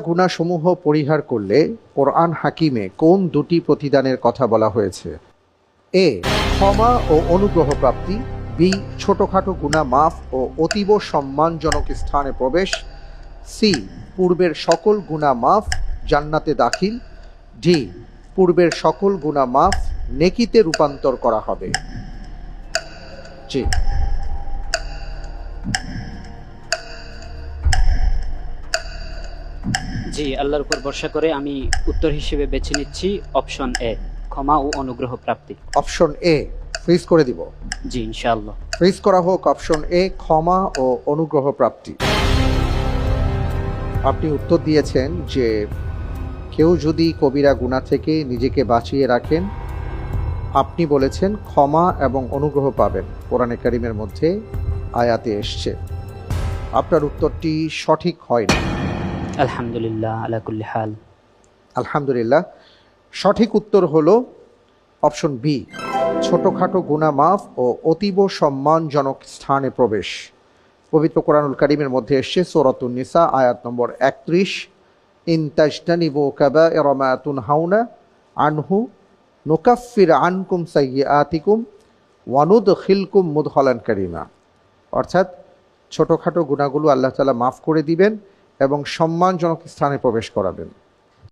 গুনাহসমূহ পরিহার করলে কোরআন হাকিমে কোন দুটি প্রতিদানের কথা বলা হয়েছে? এ, ক্ষমা ও অনুগ্রহ প্রাপ্তি। বি, ছোটখাটো গুনাহ মাফ ও অতীব সম্মানজনক স্থানে প্রবেশ। সি, পূর্বের সকল গুনাহ মাফ, জান্নাতে দাখিল। ডি, পূর্বের সকল গুনাহ মাফ, নেকিতে রূপান্তর করা হবে। জি, জি, আল্লাহর উপর ভরসা করে আমি উত্তর হিসেবে বেছে নিচ্ছি অপশন এ, ক্ষমা ও অনুগ্রহ প্রাপ্তি। অপশন এ ফ্রিজ করে দিব। জি, ইনশাআল্লাহ। ফ্রিজ করা হোক অপশন এ, ক্ষমা ও অনুগ্রহ প্রাপ্তি। আপনি উত্তর দিয়েছেন যে কেউ যদি কবিরা গুনাহ থেকে নিজেকে বাঁচিয়ে রাখেন, আপনি বলেছেন ক্ষমা এবং অনুগ্রহ পাবেন। কোরআনে কারিমের মধ্যে আয়াতে এসছে। আপনার উত্তরটি সঠিক হয়নি। আলহামদুলিল্লাহ আলা কুল্লি হাল। আলহামদুলিল্লাহ, সঠিক উত্তর হলো অপশন বি, ছোটখাটো গুনাহ মাফ ও অতীব সম্মানজনক স্থানে প্রবেশ। পবিত্র কোরআনুল কারিমের মধ্যে এসছে সূরাতুন নিসা আয়াত নম্বর 31, ইন তাজতানিবু কাবাইরা মা তুনহাউনা আনহু নুকাফির আনকুম সাইয়্যাতিকুম ওয়া নুদখিলকুম মুদখালান কারীমা। অর্থাৎ ছোটখাটো গুনাহগুলো আল্লাহ তাআলা মাফ করে দিবেন এবং সম্মানজনক স্থানে প্রবেশ করাবেন।